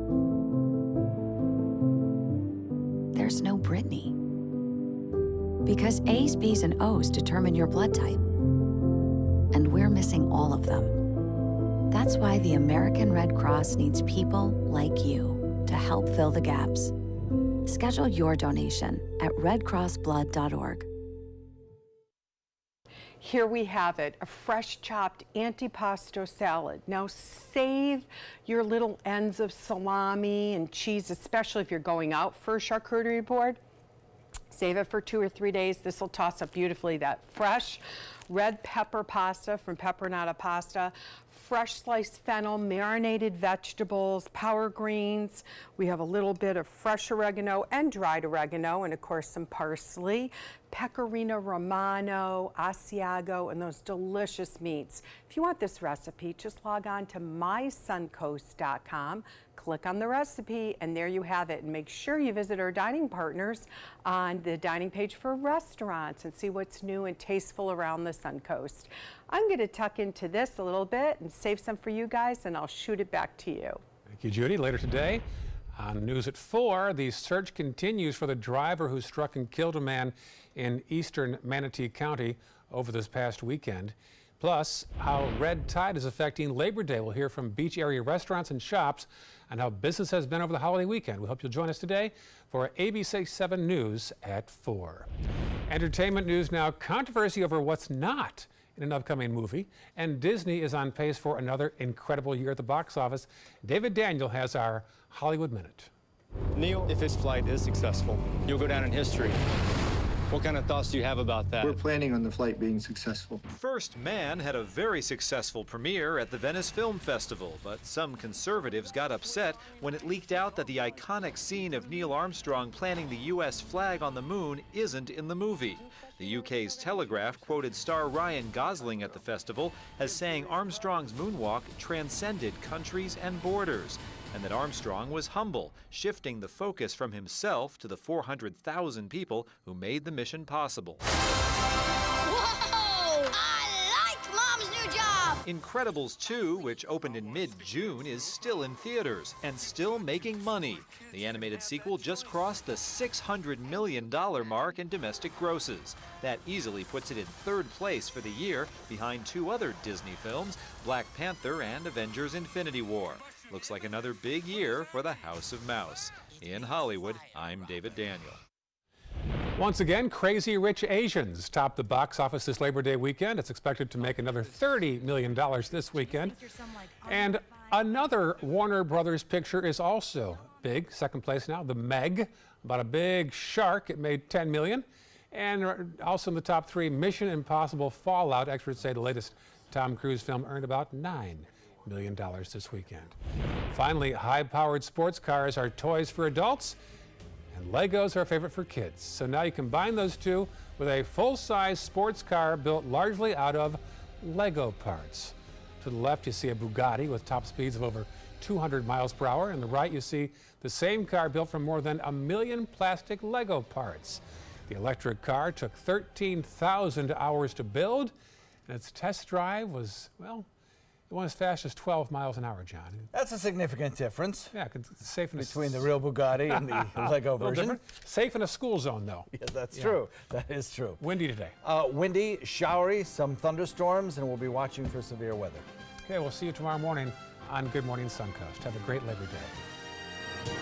There's no Brittany. Because A's, B's, and O's determine your blood type. And we're missing all of them. That's why the American Red Cross needs people like you to help fill the gaps. Schedule your donation at redcrossblood.org. Here we have it, a fresh chopped antipasto salad. Now save your little ends of salami and cheese, especially if you're going out for a charcuterie board. Save it for 2 or 3 days. This will toss up beautifully. That fresh red pepper pasta from Peperonata Pasta, fresh sliced fennel, marinated vegetables, power greens. We have a little bit of fresh oregano and dried oregano, and of course some parsley, pecorino romano, Asiago, and those delicious meats. If you want this recipe, just log on to mysuncoast.com, click on the recipe, and there you have it. And make sure you visit our dining partners on the dining page for restaurants and see what's new and tasteful around the Suncoast. I'm going to tuck into this a little bit and save some for you guys, and I'll shoot it back to you. Thank you, Judy. Later today, On News at 4, the search continues for the driver who struck and killed a man in eastern Manatee County over this past weekend. Plus, how red tide is affecting Labor Day. We'll hear from beach area restaurants and shops on how business has been over the holiday weekend. We hope you'll join us today for ABC 7 News at 4. Entertainment news now. Controversy over what's not in an upcoming movie, and Disney is on pace for another incredible year at the box office. David Daniel has our Hollywood Minute. Neil, if this flight is successful, you'll go down in history. What kind of thoughts do you have about that? We're planning on the flight being successful. First Man had a very successful premiere at the Venice Film Festival, but some conservatives got upset when it leaked out that the iconic scene of Neil Armstrong planting the U.S. flag on the moon isn't in the movie. The UK's Telegraph quoted star Ryan Gosling at the festival as saying Armstrong's moonwalk transcended countries and borders, and that Armstrong was humble, shifting the focus from himself to the 400,000 people who made the mission possible. Whoa! I like Mom's new job! Incredibles 2, which opened in mid-June, is still in theaters and still making money. The animated sequel just crossed the $600 million mark in domestic grosses. That easily puts it in third place for the year, behind two other Disney films, Black Panther and Avengers: Infinity War. Looks like another big year for the House of Mouse. In Hollywood, I'm David Daniel. Once again, Crazy Rich Asians topped the box office this Labor Day weekend. It's expected to make another $30 million this weekend. And another Warner Brothers picture is also big, second place now, The Meg, about a big shark. It made $10 million. And also in the top three, Mission Impossible Fallout. Experts say the latest Tom Cruise film earned about $9 million this weekend. Finally, high-powered sports cars are toys for adults, and Legos are a favorite for kids. So now you combine those two with a full-size sports car built largely out of Lego parts. To the left, you see a Bugatti with top speeds of over 200 miles per hour. On the right, you see the same car built from more than 1 million plastic Lego parts. The electric car took 13,000 hours to build, and its test drive was, well, it went as fast as 12 miles an hour, John. That's a significant difference. Yeah, it's safe in between the real Bugatti and the Lego version. Different. Safe in a school zone, though. Yes, that's true. That is true. Windy today. Windy, showery, some thunderstorms, and we'll be watching for severe weather. Okay, we'll see you tomorrow morning on Good Morning Suncoast. Have a great Labor Day.